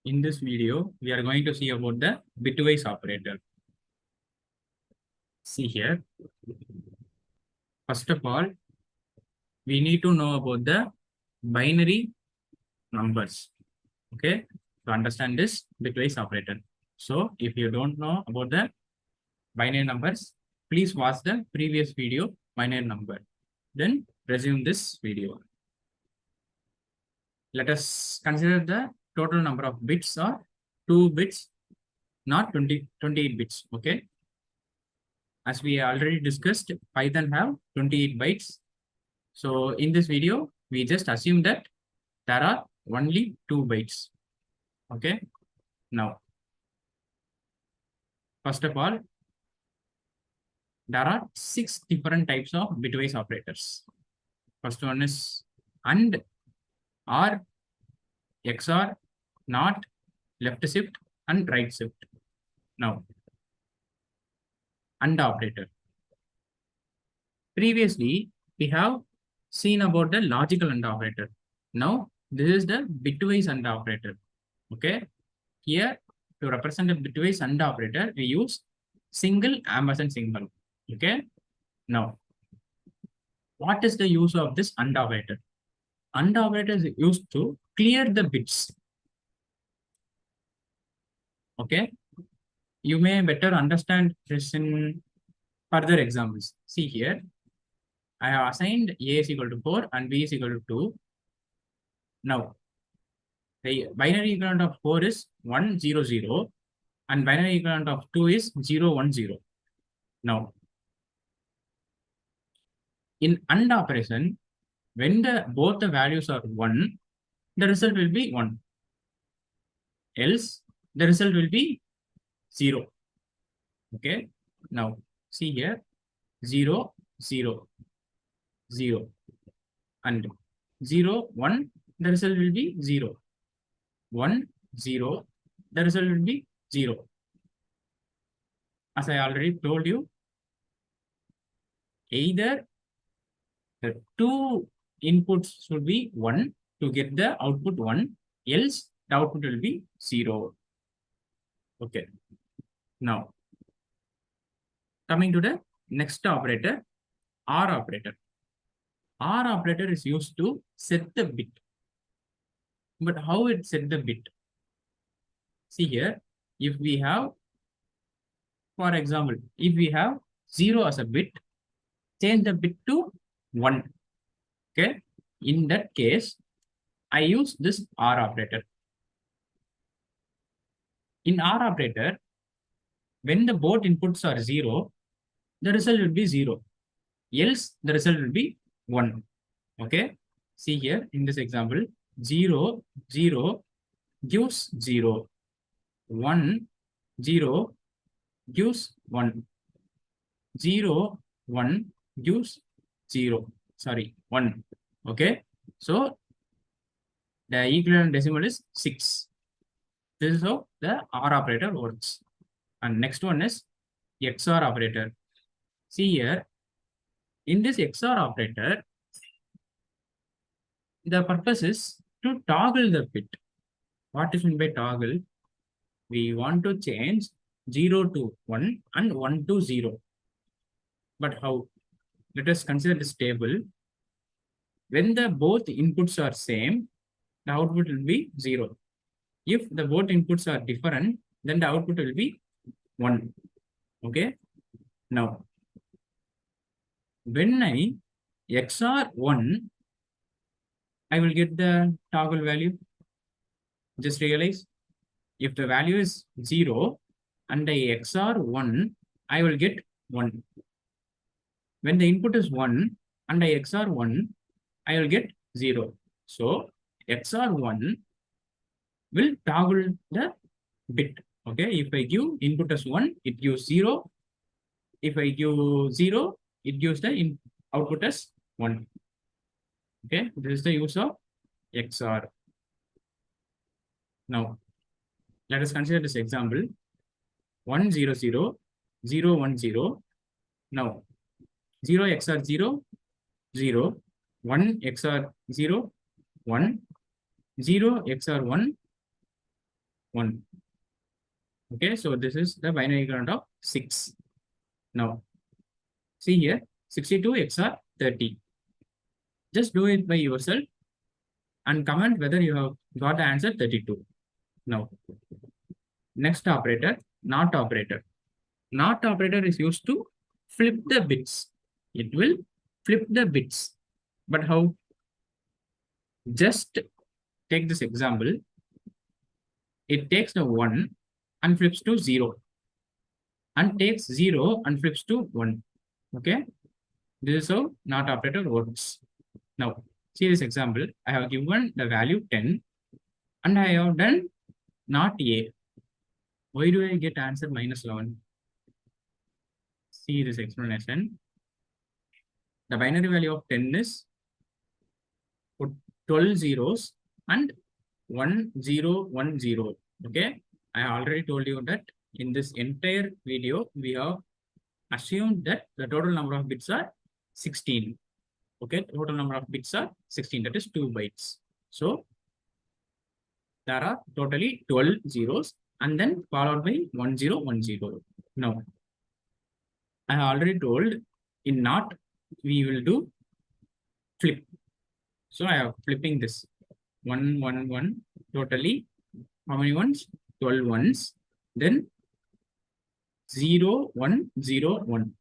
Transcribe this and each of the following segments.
In this video, we are going to see about the bitwise operator. See here. First of all, we need to know about the binary numbers. Okay, to understand this bitwise operator. So, if you don't know about the binary numbers, please watch the previous video, binary number. Then resume this video. Let us consider the total number of bits are 2 bits, not 28 bits. Okay. As we already discussed, Python have 28 bytes. So in this video, we just assume that there are only 2 bytes. Okay. Now, first of all, there are 6 different types of bitwise operators. First one is AND, OR, XOR, NOT, left shift, and right shift. Now, AND operator. Previously, we have seen about the logical AND operator. Now, this is the bitwise AND operator. Okay. Here, to represent a bitwise AND operator, we use single ampersand symbol. Okay. Now, what is the use of this AND operator? AND operator is used to clear the bits. Okay. You may better understand this in further examples. See here, I have assigned A is equal to 4 and B is equal to 2. Now, the binary equivalent of 4 is 1, 0, 0, and binary equivalent of 2 is 0, 1, 0. Now, in AND operation, when both the values are 1, the result will be 1. Else, the result will be 0. Okay. Now, see here, 0, 0, 0, and 0, 1, the result will be 0. 1, 0, the result will be 0. As I already told you, either the 2 inputs should be 1 to get the output 1, else the output will be 0. Okay. Now, coming to the next operator, OR operator. OR operator is used to set the bit. But how it set the bit? See here, if we have, for example, if we have 0 as a bit, change the bit to 1. Okay. In that case, I use this OR operator. In OR operator, when the both inputs are 0, the result will be 0. Else, the result will be 1. Okay. See here, in this example, 0, 0 gives 0. 1, 0 gives 1. 0, 1 gives 0. Sorry, 1. Okay. So, the equivalent decimal is 6. This is how the OR operator works. And next one is XOR operator. See here, in this XOR operator, the purpose is to toggle the bit. What is meant by toggle? We want to change 0 to 1 and 1 to 0. But how? Let us consider this table. When the both inputs are same, the output will be 0. If the both inputs are different, then the output will be 1. Okay. Now, when I XOR 1, I will get the toggle value. Just realize, if the value is 0 and I XOR 1, I will get 1. When the input is 1 and I XOR 1, I will get 0. So, XOR 1 will toggle the bit. Okay, if I give input as 1, it gives 0. If I give 0, it gives the output as 1. Okay, this is the use of XOR. Now, let us consider this example. 1, 0, 0, 0, 1, 0. Now, 0 XOR 0, 0. 1 XOR 0, 1. 0 XOR 1, 1. Okay, so this is the binary equivalent of 6. Now, see here, 62 XOR 30. Just do it by yourself and comment whether you have got the answer 32. Now, next operator, not operator. Not operator is used to flip the bits. It will flip the bits. But how? Just take this example. It takes the 1 and flips to 0. And takes 0 and flips to 1. Okay? This is how not operator works. Now, see this example. I have given the value 10 and I have done not A. Why do I get answer minus 11? See this explanation. The binary value of 10 is put 12 zeros and 1010. Okay. I already told you that in this entire video, we have assumed that the total number of bits are 16. Okay. Total number of bits are 16. That is 2 bytes. So there are totally 12 zeros and then followed by 1010. Now, I have already told in not we will do flip. So I am flipping this 111 totally. How many ones? 12 ones. Then 0101.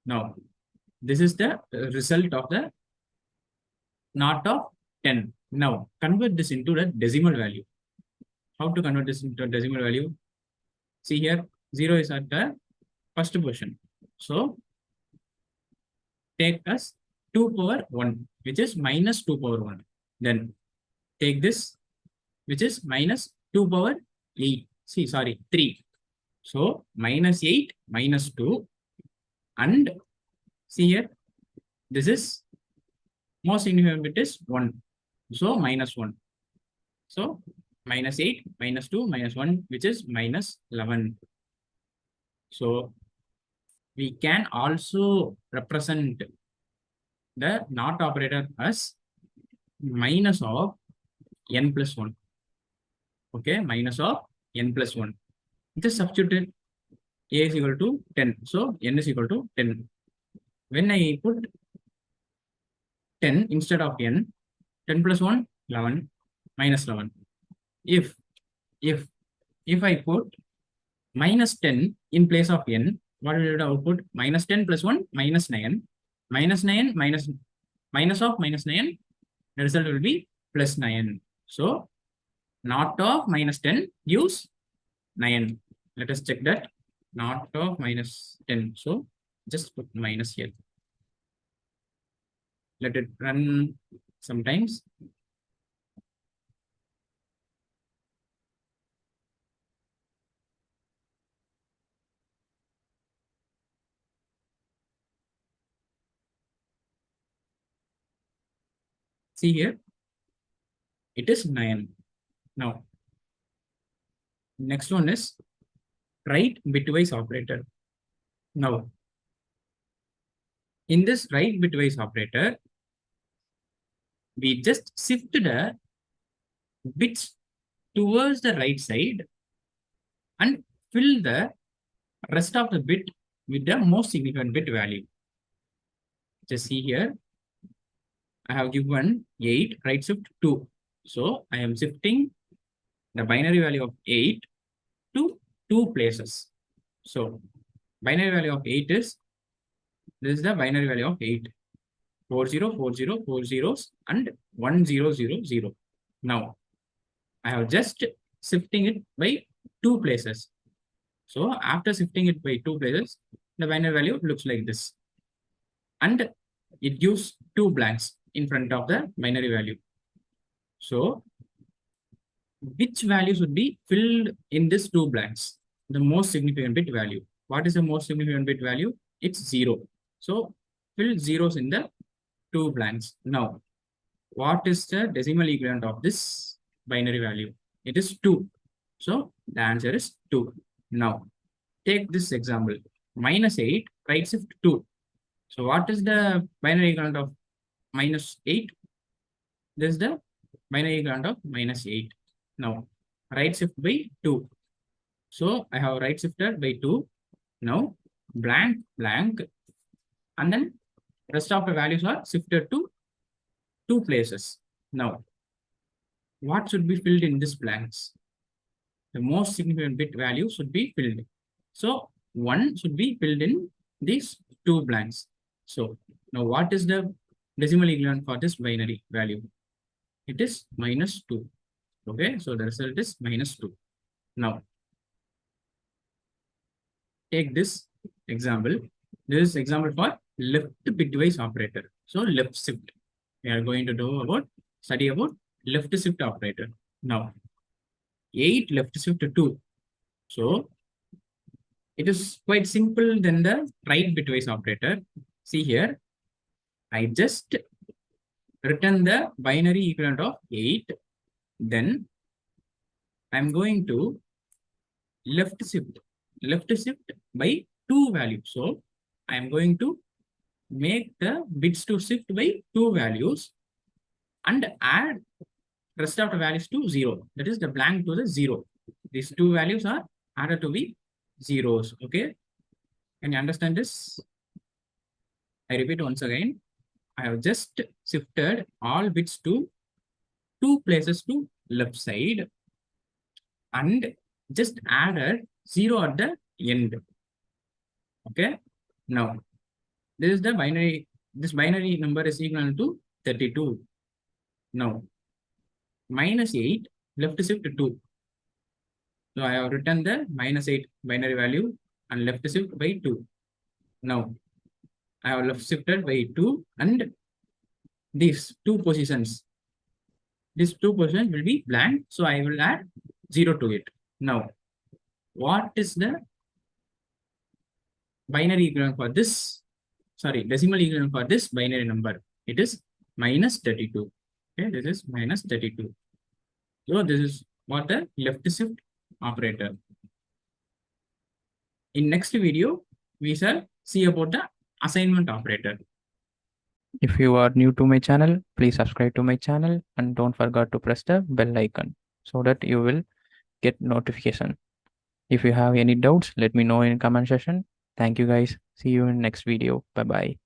Now, this is the result of the not of 10. Now, convert this into the decimal value. How to convert this into a decimal value? See here, 0 is at the first position. So, take as 2 power 1, which is minus 2 power 1. Then, take this, which is minus 2 power 8. See, sorry, 3. So, minus 8, minus 2. And see here, this is most significant bit is 1. So, minus 1. So, minus 8, minus 2, minus 1, which is minus 11. So, we can also represent the not operator as minus of n plus 1. Okay, minus of n plus 1. Just substitute a is equal to 10. So, n is equal to 10. When I put 10 instead of n, 10 plus 1, 11, minus 11. If I put minus 10 in place of n, what will the output? Minus 10 plus 1, minus 9. Minus 9, minus of minus 9, the result will be plus 9. So, not of minus 10 gives 9. Let us check that. Not of minus 10. So, just put minus here. Let it run sometimes. See here, it is 9. Now, next one is write bitwise operator. Now, in this write bitwise operator, we just shift the bits towards the right side and fill the rest of the bit with the most significant bit value. Just see here, I have given 8, right shift 2. So, I am shifting the binary value of 8 to 2 places. So, binary value of 8 is, this is the binary value of 8. 4040 4 zeros and 1000. Now, I have just shifting it by 2 places. So, after shifting it by 2 places, the binary value looks like this. And it gives 2 blanks in front of the binary value. So, which values would be filled in this 2 blanks? The most significant bit value. What is the most significant bit value? It's 0. So, fill zeros in the 2 blanks. Now, what is the decimal equivalent of this binary value? It is 2. So, the answer is 2. Now, take this example. Minus 8, right shift 2. So, what is the binary equivalent of minus 8? This is the binary equivalent of minus 8. Now, right shift by 2. So I have right shifted by 2. Now blank, blank, and then rest of the values are shifted to 2 places. Now, what should be filled in these blanks? The most significant bit value should be filled. So 1 should be filled in these 2 blanks. So now what is the decimal equivalent for this binary value? It is -2. Okay, so the result is -2. Now take this example. This is example for left bitwise operator. So left shift. We are going to study about left shift operator. Now 8 left shift 2. So it is quite simple than the right bitwise operator. See here, I just return the binary equivalent of 8. Then I'm going to left shift by 2 values. So I'm going to make the bits to shift by 2 values and add rest of the values to 0. That is the blank to the 0. These 2 values are added to be zeros. Okay. Can you understand this? I repeat once again. I have just shifted all bits to 2 places to left side and just added 0 at the end. Okay. Now, this is the binary. This binary number is equal to 32. Now, -8 left shift 2. So I have written the -8 binary value and left shift by 2. Now, I have left shifted by 2 and these 2 positions. These 2 positions will be blank. So I will add 0 to it. Now, what is the binary equivalent for this? Sorry, decimal equivalent for this binary number. It is -32. Okay, this is -32. So this is what the left shift operator. In next video, we shall see about the assignment operator. If you are new to my channel, please subscribe to my channel and don't forget to press the bell icon so that you will get notification. If you have any doubts, let me know in comment section. Thank you guys. See you in next video. Bye bye.